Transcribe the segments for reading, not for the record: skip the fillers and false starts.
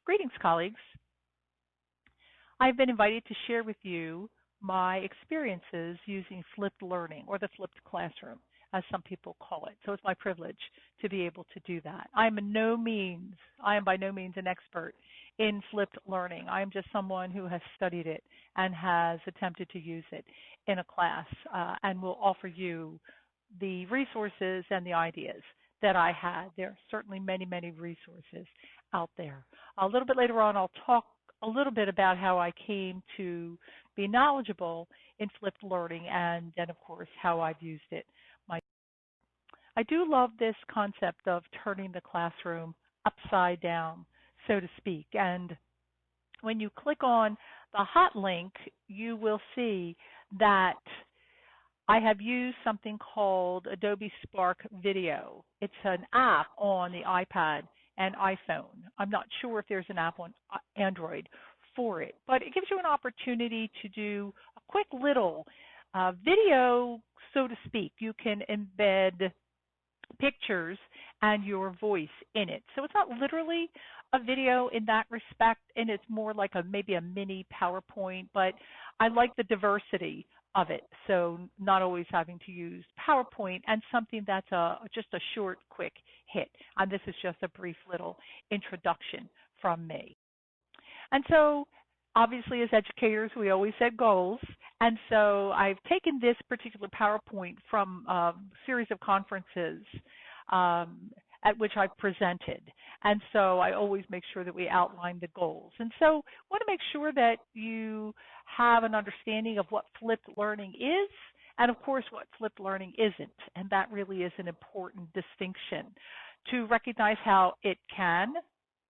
Greetings, colleagues. I've been invited to share with you my experiences using flipped learning, or the flipped classroom, as some people call it. So it's my privilege to be able to do that. I am by no means an expert in flipped learning. I am just someone who has studied it and has attempted to use it in a class, and will offer you the resources and the ideas that I had. There are certainly many, many resources out there. A little bit later on, I'll talk a little bit about how I came to be knowledgeable in flipped learning, and then, of course, how I've used it. I do love this concept of turning the classroom upside down, so to speak. And when you click on the hot link, you will see that I have used something called Adobe Spark Video. It's an app on the iPad and iPhone. I'm not sure if there's an app on Android for it, but it gives you an opportunity to do a quick little video, so to speak. You can embed pictures and your voice in it. So it's not literally a video in that respect, and it's more like maybe a mini PowerPoint, but I like the diversity of it. So not always having to use PowerPoint, and something that's just a short, quick hit. And this is just a brief little introduction from me. And so obviously, as educators, we always set goals. And so I've taken this particular PowerPoint from a series of conferences at which I've presented. And so I always make sure that we outline the goals. And so I want to make sure that you have an understanding of what flipped learning is, and of course what flipped learning isn't. And that really is an important distinction, to recognize how it can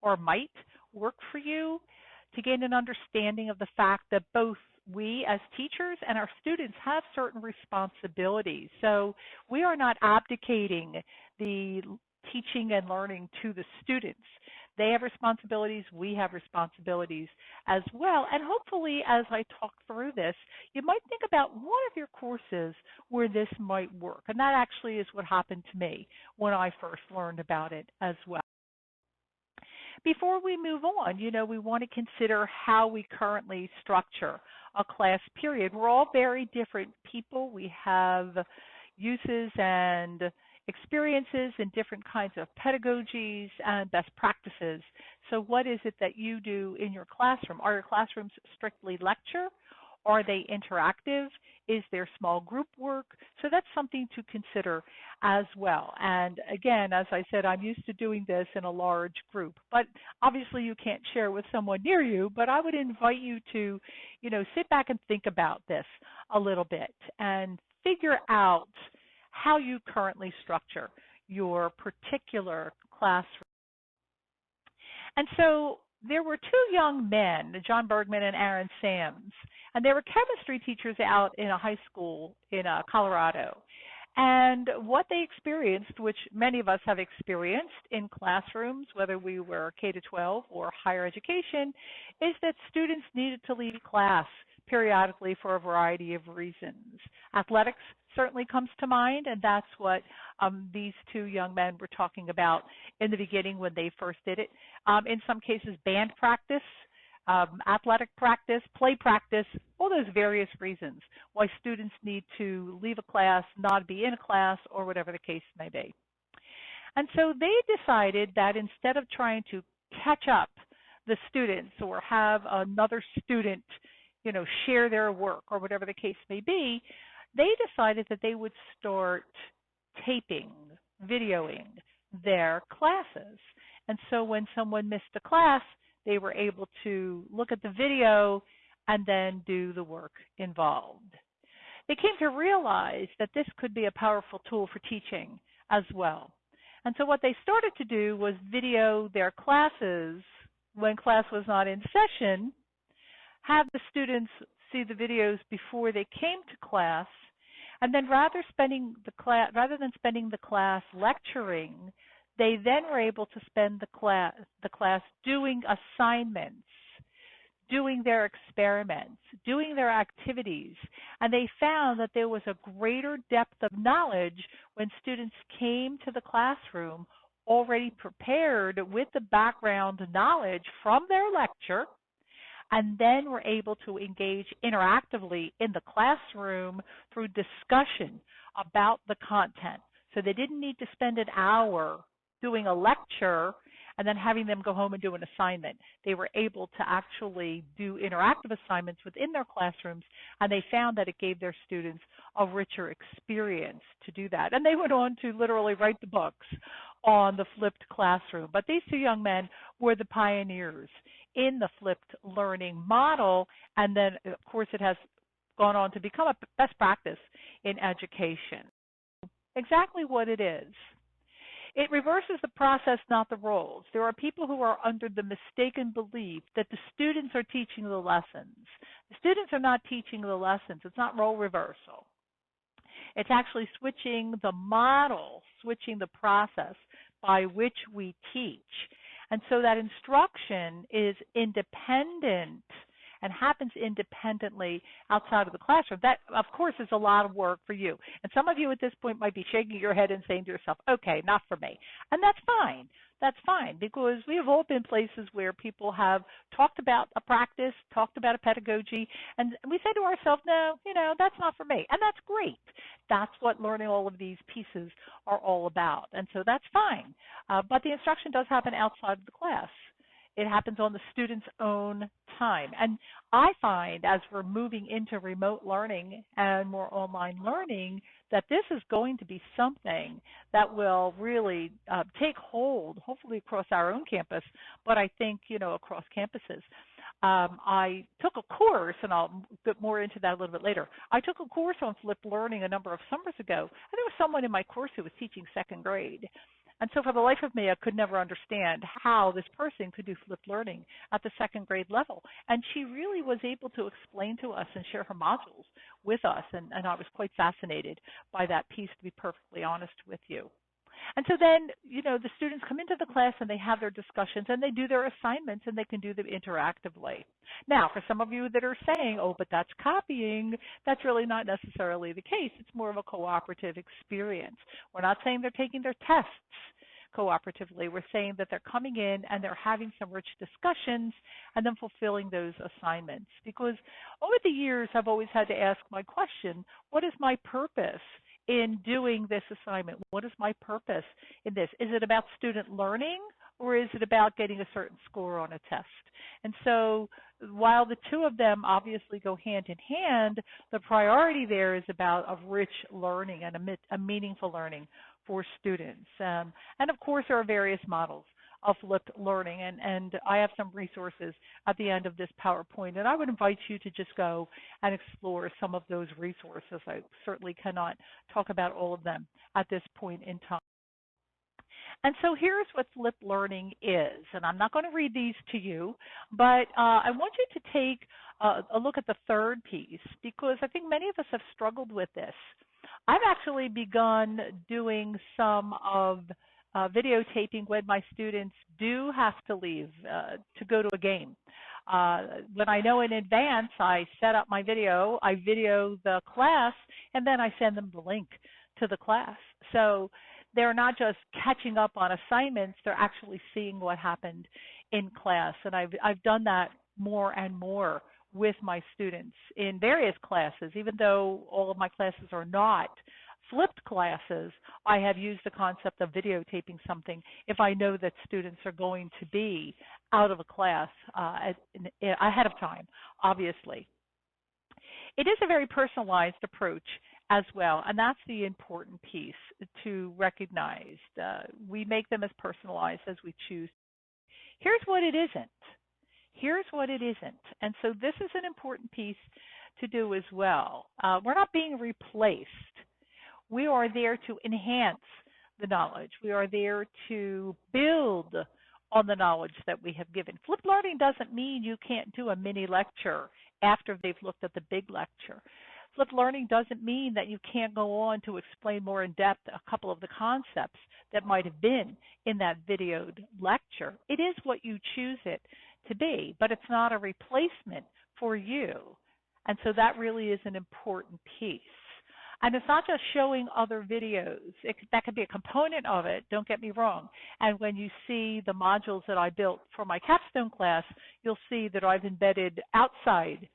or might work for you, to gain an understanding of the fact that both we as teachers and our students have certain responsibilities. So we are not abdicating the teaching and learning to the students. They have responsibilities, we have responsibilities as well. And hopefully, as I talk through this, you might think about one of your courses where this might work. And that actually is what happened to me when I first learned about it as well. Before we move on, we want to consider how we currently structure a class period. We're all very different people. We have uses and experiences in different kinds of pedagogies and best practices. So what is it that you do in your classroom? Are your classrooms strictly lecture? Are they interactive? Is there small group work? So that's something to consider as well. And again, as I said, I'm used to doing this in a large group, but obviously you can't share with someone near you, but I would invite you to, sit back and think about this a little bit and figure out how you currently structure your particular classroom. And so there were two young men, John Bergman and Aaron Sams, and they were chemistry teachers out in a high school in Colorado. And what they experienced, which many of us have experienced in classrooms, whether we were K-12 or higher education, is that students needed to leave class periodically for a variety of reasons. Athletics certainly comes to mind, and that's what these two young men were talking about in the beginning when they first did it. In some cases, band practice, athletic practice, play practice, all those various reasons why students need to leave a class, not be in a class, or whatever the case may be. And so they decided that instead of trying to catch up the students or have another student share their work or whatever the case may be, they decided that they would start taping, videoing their classes. And so when someone missed a class, they were able to look at the video and then do the work involved. They came to realize that this could be a powerful tool for teaching as well. And so what they started to do was video their classes when class was not in session, have the students see the videos before they came to class, and then rather than spending the class lecturing, they then were able to spend the class doing assignments, doing their experiments, doing their activities, and they found that there was a greater depth of knowledge when students came to the classroom already prepared with the background knowledge from their lecture, and then were able to engage interactively in the classroom through discussion about the content. So they didn't need to spend an hour doing a lecture and then having them go home and do an assignment. They were able to actually do interactive assignments within their classrooms, and they found that it gave their students a richer experience to do that. And they went on to literally write the books on the flipped classroom. But these two young men were the pioneers in the flipped learning model, and then, of course, it has gone on to become a best practice in education. Exactly what it is. It reverses the process, not the roles. There are people who are under the mistaken belief that the students are teaching the lessons. The students are not teaching the lessons. It's not role reversal. It's actually switching the model, switching the process by which we teach. And so that instruction is independent and happens independently outside of the classroom. That, of course, is a lot of work for you. And some of you at this point might be shaking your head and saying to yourself, okay, not for me. And that's fine. That's fine, because we have all been places where people have talked about a practice, talked about a pedagogy, and we say to ourselves, no, that's not for me. And that's great. That's what learning all of these pieces are all about. And so that's fine. But the instruction does happen outside of the class. It happens on the student's own time. And I find as we're moving into remote learning and more online learning that this is going to be something that will really take hold, hopefully across our own campus, but I think, across campuses. I took a course, and I'll get more into that a little bit later. I took a course on flipped learning a number of summers ago, and there was someone in my course who was teaching second grade. And so for the life of me, I could never understand how this person could do flipped learning at the second grade level. And she really was able to explain to us and share her modules with us. And I was quite fascinated by that piece, to be perfectly honest with you. And so then, the students come into the class and they have their discussions and they do their assignments and they can do them interactively. Now, for some of you that are saying, oh, but that's copying, that's really not necessarily the case. It's more of a cooperative experience. We're not saying they're taking their tests cooperatively. We're saying that they're coming in and they're having some rich discussions and then fulfilling those assignments. Because over the years, I've always had to ask my question, what is my purpose in doing this assignment? What is my purpose in this? Is it about student learning, or is it about getting a certain score on a test? And so while the two of them obviously go hand in hand, the priority there is about a rich learning and a meaningful learning for students. And of course, there are various models of flipped learning, and I have some resources at the end of this PowerPoint, and I would invite you to just go and explore some of those resources. I certainly cannot talk about all of them at this point in time. And so here's what flipped learning is, and I'm not going to read these to you, but I want you to take a look at the third piece, because I think many of us have struggled with this. I've actually begun doing some of videotaping when my students do have to leave to go to a game. When I know in advance, I set up my video, I video the class, and then I send them the link to the class. So they're not just catching up on assignments, they're actually seeing what happened in class. And I've done that more and more with my students in various classes. Even though all of my classes are not flipped classes, I have used the concept of videotaping something if I know that students are going to be out of a class ahead of time, obviously. It is a very personalized approach as well, and that's the important piece to recognize. We make them as personalized as we choose. Here's what it isn't. Here's what it isn't. And so this is an important piece to do as well. We're not being replaced. We are there to enhance the knowledge. We are there to build on the knowledge that we have given. Flipped learning doesn't mean you can't do a mini lecture after they've looked at the big lecture. Flipped learning doesn't mean that you can't go on to explain more in depth a couple of the concepts that might have been in that videoed lecture. It is what you choose it to be, but it's not a replacement for you. And so that really is an important piece. And it's not just showing other videos. That could be a component of it, don't get me wrong. And when you see the modules that I built for my capstone class, you'll see that I've embedded outside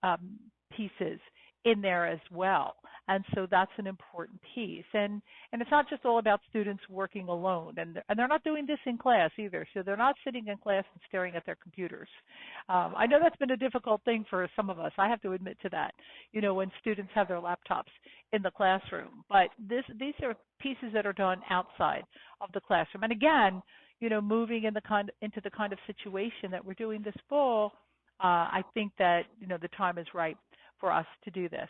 um, pieces in there as well. And so that's an important piece. And it's not just all about students working alone. And they're not doing this in class either. So they're not sitting in class and staring at their computers. I know that's been a difficult thing for some of us. I have to admit to that, when students have their laptops in the classroom. But these are pieces that are done outside of the classroom. And again, moving into the kind of situation that we're doing this fall, I think that, the time is right for us to do this.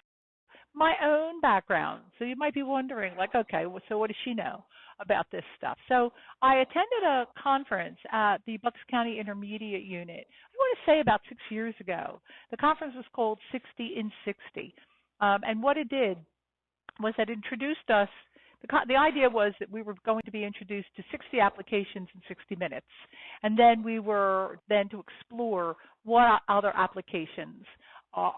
My own background. So you might be wondering, like, okay, well, so what does she know about this stuff? So I attended a conference at the Bucks County Intermediate Unit, I want to say about 6 years ago. The conference was called 60 in 60. And what it did was that it introduced us. The idea was that we were going to be introduced to 60 applications in 60 minutes. And then we were then to explore what other applications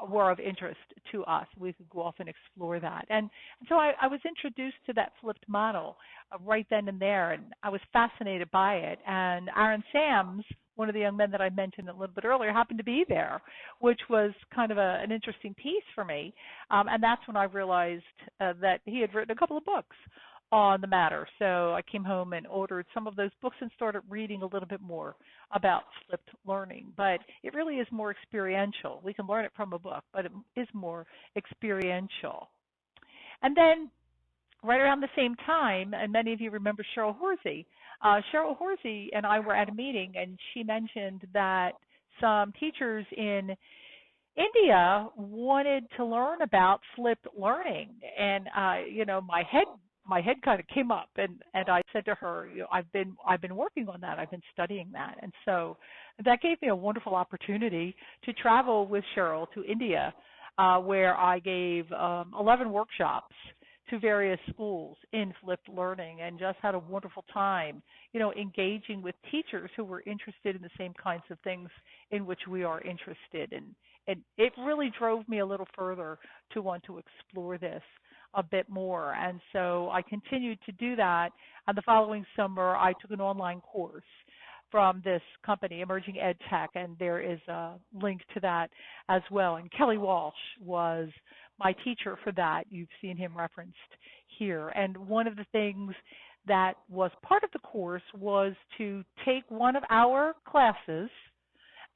were of interest to us. We could go off and explore that. And so I was introduced to that flipped model right then and there, and I was fascinated by it. And Aaron Sams, one of the young men that I mentioned a little bit earlier, happened to be there, which was kind of an interesting piece for me. And that's when I realized that he had written a couple of books on the matter. So I came home and ordered some of those books and started reading a little bit more about flipped learning. But it really is more experiential. We can learn it from a book, but it is more experiential. And then right around the same time, and many of you remember Cheryl Horsey. Cheryl Horsey and I were at a meeting, and she mentioned that some teachers in India wanted to learn about flipped learning, and my head kind of came up, and I said to her, I've been working on that, I've been studying that, and so that gave me a wonderful opportunity to travel with Cheryl to India, where I gave 11 workshops to various schools in flipped learning, and just had a wonderful time, engaging with teachers who were interested in the same kinds of things in which we are interested in. And it really drove me a little further to want to explore this a bit more. And so I continued to do that. And the following summer, I took an online course from this company, Emerging Ed Tech, and there is a link to that as well. And Kelly Walsh was my teacher for that. You've seen him referenced here. And one of the things that was part of the course was to take one of our classes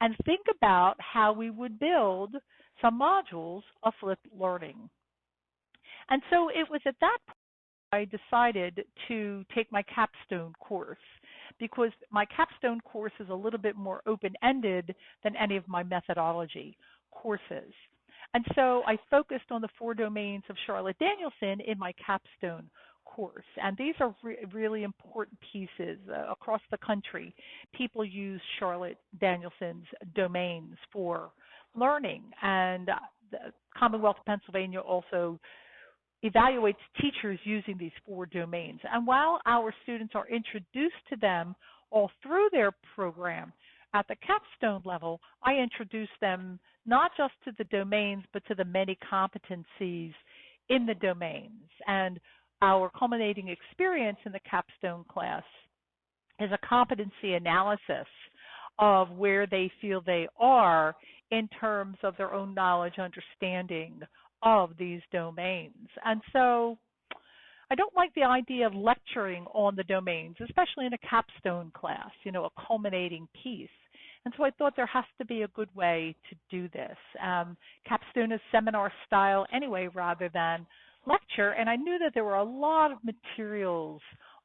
and think about how we would build some modules of flipped learning. And so it was at that point I decided to take my capstone course, because my capstone course is a little bit more open-ended than any of my methodology courses. And so I focused on the 4 domains of Charlotte Danielson in my capstone course. And these are really important pieces across the country. People use Charlotte Danielson's domains for learning. And the Commonwealth of Pennsylvania also evaluates teachers using these 4 domains. And while our students are introduced to them all through their program, at the capstone level, I introduce them not just to the domains, but to the many competencies in the domains. And our culminating experience in the capstone class is a competency analysis of where they feel they are in terms of their own knowledge, understanding of these domains. And so I don't like the idea of lecturing on the domains, especially in a capstone class, a culminating piece. And so I thought there has to be a good way to do this. Capstone is seminar style anyway, rather than lecture. And I knew that there were a lot of materials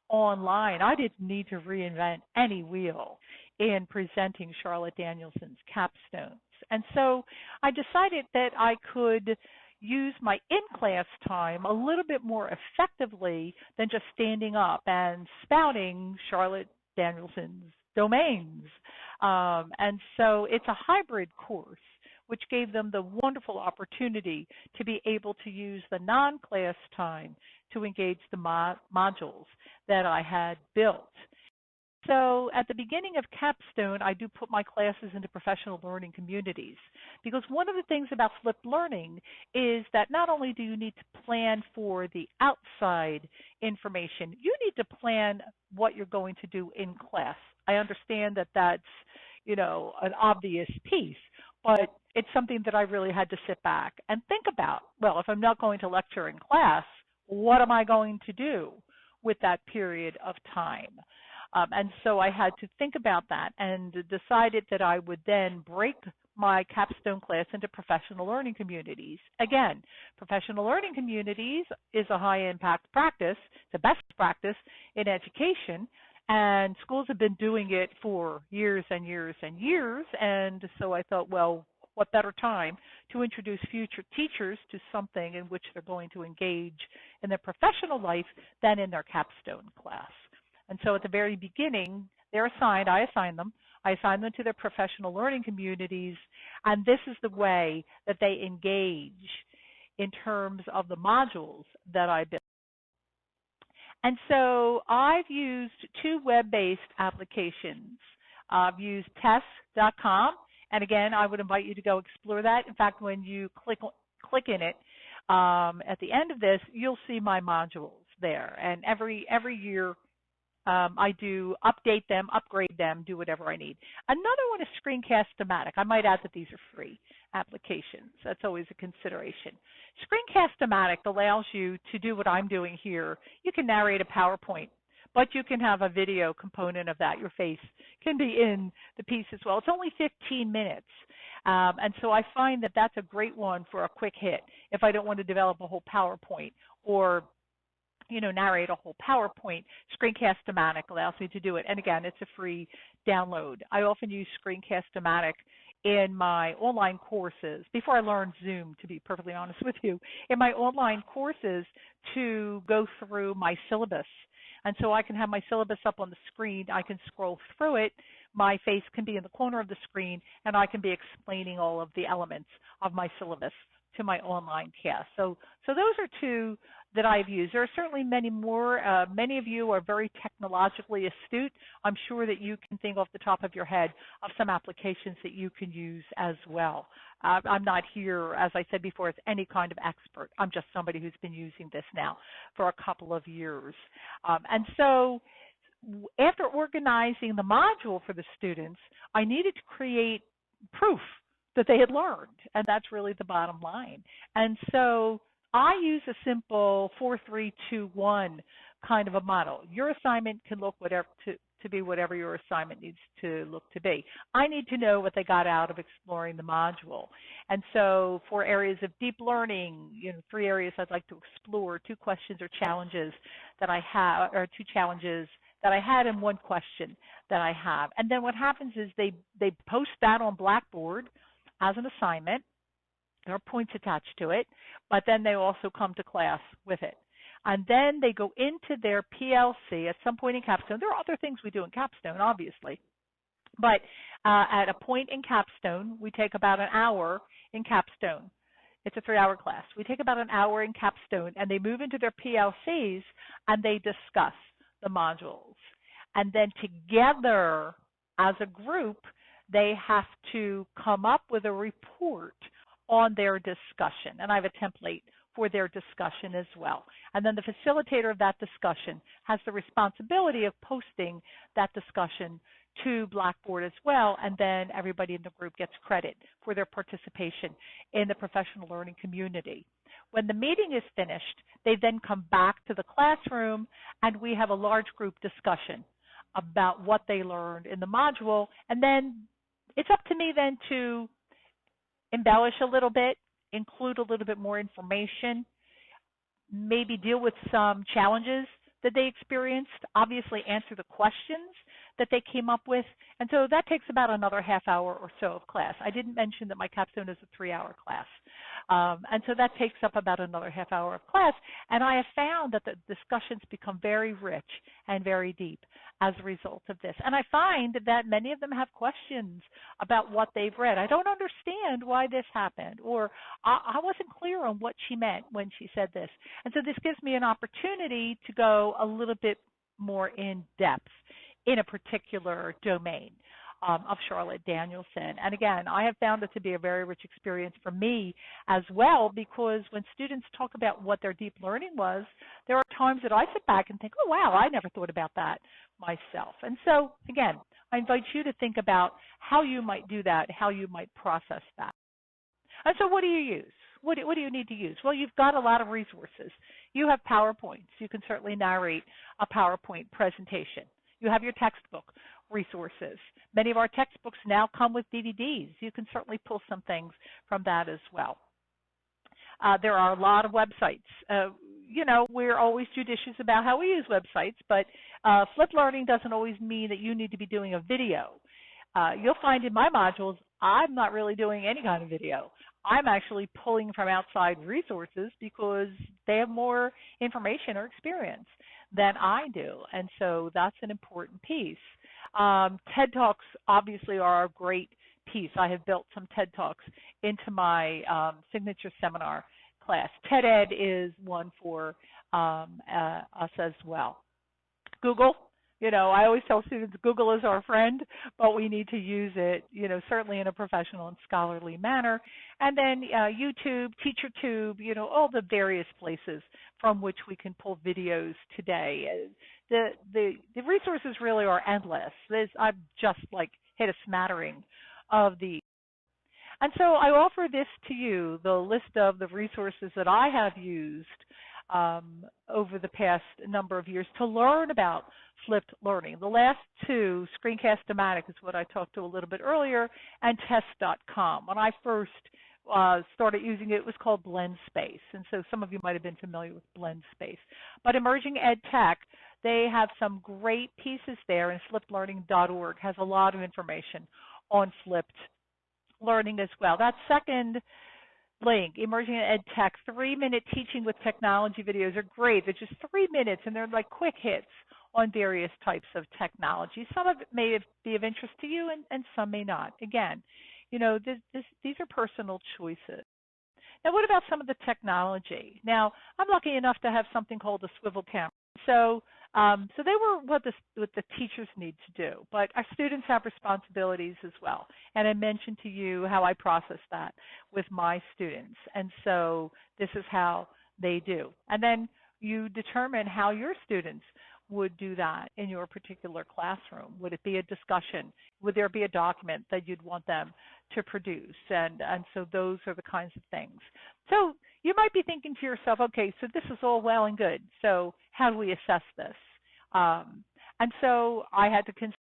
online. I didn't need to reinvent any wheel in presenting Charlotte Danielson's capstones. And so I decided that I could use my in-class time a little bit more effectively than just standing up and spouting Charlotte Danielson's domains. And so it's a hybrid course, which gave them the wonderful opportunity to be able to use the non-class time to engage the modules that I had built. So at the beginning of Capstone, I do put my classes into professional learning communities because one of the things about flipped learning is that not only do you need to plan for the outside information, you need to plan what you're going to do in class. I understand that that's, an obvious piece, but it's something that I really had to sit back and think about. Well, if I'm not going to lecture in class, what am I going to do with that period of time? And so I had to think about that and decided that I would then break my capstone class into professional learning communities. Again, professional learning communities is a high impact practice, the best practice in education, and schools have been doing it for years and years and years. And so I thought, well, what better time to introduce future teachers to something in which they're going to engage in their professional life than in their capstone class. And so at the very beginning, I assign them to their professional learning communities, and this is the way that they engage in terms of the modules that I built. And so I've used two web-based applications. I've used test.com, and again, I would invite you to go explore that. In fact, when you click in it, at the end of this, you'll see my modules there. And every year, I do update them, upgrade them, do whatever I need. Another one is Screencast-O-Matic. I might add that these are free applications. That's always a consideration. Screencast-O-Matic allows you to do what I'm doing here. You can narrate a PowerPoint, but you can have a video component of that. Your face can be in the piece as well. It's only 15 minutes. And so I find that that's a great one for a quick hit if I don't want to develop a whole PowerPoint or narrate a whole PowerPoint. Screencast-O-Matic allows me to do it. And again, it's a free download. I often use Screencast-O-Matic in my online courses, before I learned Zoom, to be perfectly honest with you, in my online courses to go through my syllabus. And so I can have my syllabus up on the screen. I can scroll through it. My face can be in the corner of the screen, and I can be explaining all of the elements of my syllabus to my online class. So those are two that I've used. There are certainly many more. Many of you are very technologically astute. I'm sure that you can think off the top of your head of some applications that you can use as well. I'm not here, as I said before, as any kind of expert. I'm just somebody who's been using this now for a couple of years. And so after organizing the module for the students, I needed to create proof that they had learned, and that's really the bottom line. And so I use a simple 4-3-2-1 kind of a model. Your assignment can look to be whatever your assignment needs to look to be. I need to know what they got out of exploring the module. And so for areas of deep learning, 3 areas I'd like to explore, 2 questions or challenges that I have, or 2 challenges that I had and 1 question that I have. And then what happens is they post that on Blackboard as an assignment. There are points attached to it, but then they also come to class with it. And then they go into their PLC at some point in Capstone. There are other things we do in Capstone, obviously. But at a point in Capstone, we take about an hour in Capstone. It's a 3-hour class. We take about an hour in Capstone, and they move into their PLCs, and they discuss the modules. And then together, as a group, they have to come up with a report on their discussion. And I have a template for their discussion as well. And then the facilitator of that discussion has the responsibility of posting that discussion to Blackboard as well, and then everybody in the group gets credit for their participation in the professional learning community. When the meeting is finished, they then come back to the classroom, and we have a large group discussion about what they learned in the module, and then it's up to me then to embellish a little bit, include a little bit more information, maybe deal with some challenges that they experienced, obviously answer the questions that they came up with. And so that takes about another half hour or so of class. I didn't mention that my capstone is a 3-hour class. And so that takes up about another half hour of class. And I have found that the discussions become very rich and very deep as a result of this. And I find that many of them have questions about what they've read. I don't understand why this happened, or I wasn't clear on what she meant when she said this. And so this gives me an opportunity to go a little bit more in depth in a particular domain of Charlotte Danielson. And again, I have found it to be a very rich experience for me as well, because when students talk about what their deep learning was, there are times that I sit back and think, oh, wow, I never thought about that myself. And so, again, I invite you to think about how you might do that, how you might process that. And so what do you use? What do you need to use? Well, you've got a lot of resources. You have PowerPoints. You can certainly narrate a PowerPoint presentation. You have your textbook resources. Many of our textbooks now come with DVDs. You can certainly pull some things from that as well. There are a lot of websites. We're always judicious about how we use websites, but flipped learning doesn't always mean that you need to be doing a video. You'll find in my modules, I'm not really doing any kind of video. I'm actually pulling from outside resources because they have more information or experience than I do, and so that's an important piece. TED Talks obviously are a great piece. I have built some TED Talks into my signature seminar class. TED Ed is one for us as well. Google. I always tell students Google is our friend, but we need to use it, certainly in a professional and scholarly manner. And then YouTube, TeacherTube, all the various places from which we can pull videos today. The resources really are endless. I've just hit a smattering of these. And so I offer this to you, the list of the resources that I have used over the past number of years to learn about flipped learning. The last two, Screencast-O-Matic is what I talked to a little bit earlier, and Test.com. When I first started using it, it was called BlendSpace, and so some of you might have been familiar with BlendSpace. But Emerging Ed Tech, they have some great pieces there, and flippedlearning.org has a lot of information on flipped learning as well. That second link, Emerging Ed Tech, 3-minute teaching with technology videos are great. They're just 3 minutes, and they're like quick hits on various types of technology. Some of it may be of interest to you, and some may not. Again, these are personal choices. Now, what about some of the technology? Now, I'm lucky enough to have something called a swivel camera. So they were what the teachers need to do, but our students have responsibilities as well. And I mentioned to you how I process that with my students. And so this is how they do. And then you determine how your students would do that in your particular classroom. Would it be a discussion? Would there be a document that you'd want them to produce? And so those are the kinds of things. So you might be thinking to yourself, okay, so this is all well and good. So how do we assess this? And so I had to consider,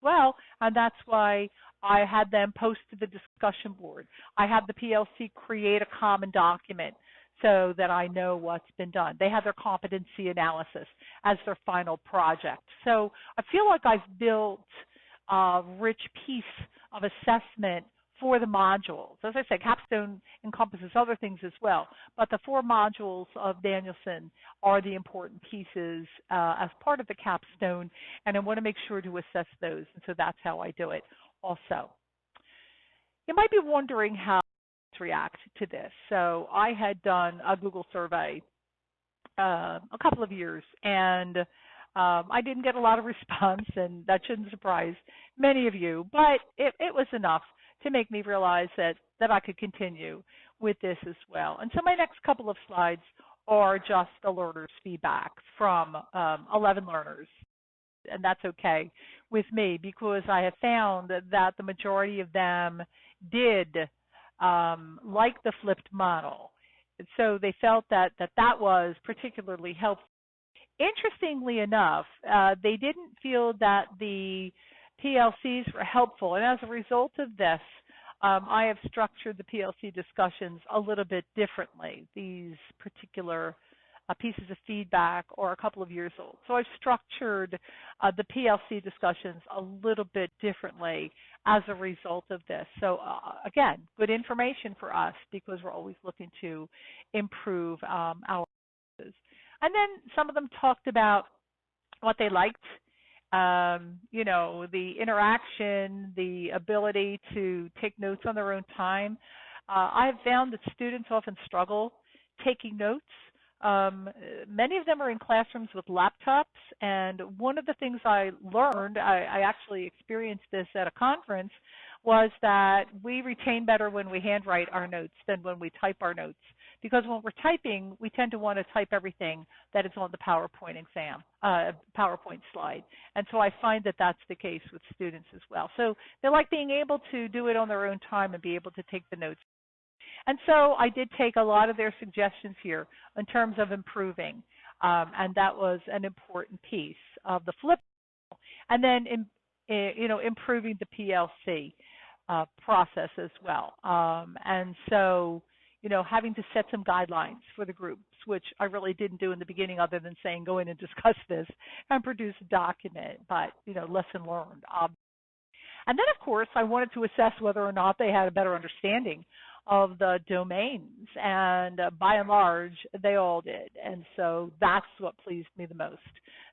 well, and that's why I had them post to the discussion board. I had the PLC create a common document so that I know what's been done. They have their competency analysis as their final project. So I feel like I've built a rich piece of assessment for the modules. As I said, Capstone encompasses other things as well, but the 4 modules of Danielson are the important pieces as part of the Capstone, and I want to make sure to assess those, and so that's how I do it also. You might be wondering how to react to this. So I had done a Google survey a couple of years, and I didn't get a lot of response, and that shouldn't surprise many of you, but it was enough to make me realize that I could continue with this as well. And so my next couple of slides are just the learners' feedback from 11 learners. And that's okay with me because I have found that the majority of them did like the flipped model. So they felt that was particularly helpful. Interestingly enough, they didn't feel that the PLCs were helpful, and as a result of this, I have structured the PLC discussions a little bit differently. These particular pieces of feedback are a couple of years old. So I've structured the PLC discussions a little bit differently as a result of this. So again, good information for us because we're always looking to improve our courses. And then some of them talked about what they liked. The interaction, the ability to take notes on their own time. I have found that students often struggle taking notes Um, Many of them are in classrooms with laptops, and one of the things I learned, I actually experienced this at a conference, was that we retain better when we handwrite our notes than when we type our notes. Because when we're typing, we tend to want to type everything that is on the PowerPoint slide. And so I find that that's the case with students as well. So they like being able to do it on their own time and be able to take the notes. And so I did take a lot of their suggestions here in terms of improving, and that was an important piece of the flip. And then, improving the PLC process as well. And so, having to set some guidelines for the groups, which I really didn't do in the beginning, other than saying go in and discuss this and produce a document. But lesson learned. And then, of course, I wanted to assess whether or not they had a better understanding of the domains. And by and large, they all did. And so that's what pleased me the most,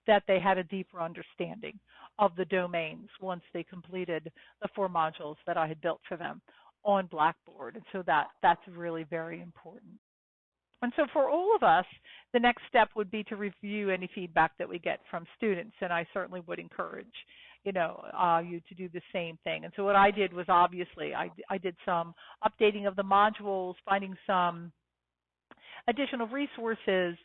that they had a deeper understanding of the domains once they completed the 4 modules that I had built for them on Blackboard. And so that's really very important. And so for all of us, the next step would be to review any feedback that we get from students, and I certainly would encourage, you to do the same thing. And so what I did was, obviously, I did some updating of the modules, finding some additional resources,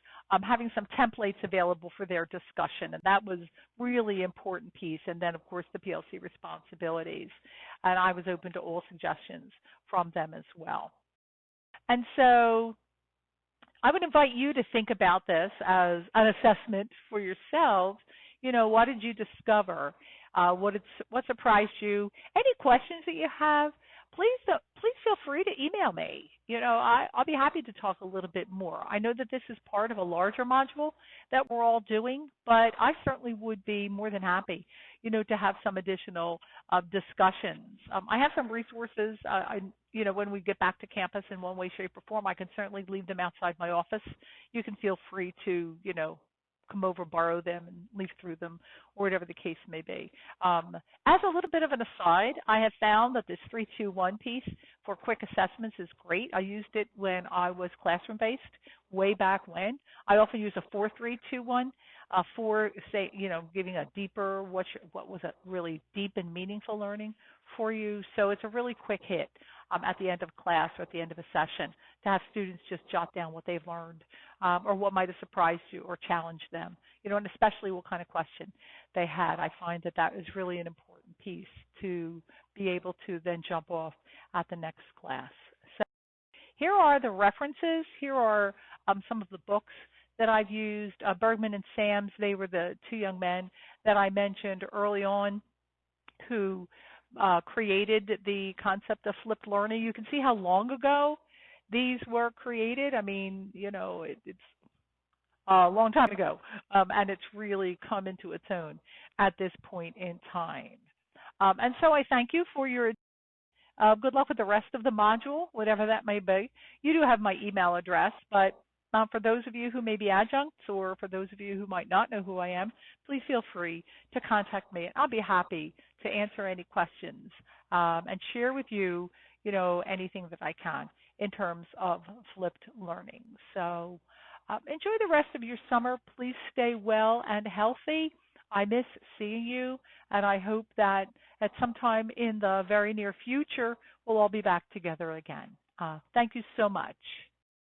having some templates available for their discussion, and that was really important piece. And then, of course, the PLC responsibilities, and I was open to all suggestions from them as well. And so I would invite you to think about this as an assessment for yourselves. What did you discover? What surprised you? Any questions that you have, please feel free to email me. I'll be happy to talk a little bit more. I know that this is part of a larger module that we're all doing, but I certainly would be more than happy, to have some additional discussions. I have some resources. When we get back to campus in one way, shape, or form, I can certainly leave them outside my office. You can feel free to, come over, borrow them, and leaf through them, or whatever the case may be. As a little bit of an aside, I have found that this 3-2-1 piece for quick assessments is great. I used it when I was classroom-based way back when. I often use a 4-3-2-1 for, say, giving a deeper, what was a really deep and meaningful learning for you. So it's a really quick hit at the end of class or at the end of a session to have students just jot down what they've learned, or what might have surprised you or challenged them, and especially what kind of question they had. I find that is really an important piece to be able to then jump off at the next class. So here are the references. Here are some of the books that I've used. Bergman and Sams, they were the 2 young men that I mentioned early on who created the concept of flipped learning. You can see how long ago these were created. I mean, it's a long time ago, and it's really come into its own at this point in time. And so I thank you for your good luck with the rest of the module, whatever that may be. You do have my email address, but for those of you who may be adjuncts, or for those of you who might not know who I am, please feel free to contact me, and I'll be happy to answer any questions and share with you, anything that I can in terms of flipped learning. So enjoy the rest of your summer. Please stay well and healthy. I miss seeing you, and I hope that at some time in the very near future, we'll all be back together again. Thank you so much.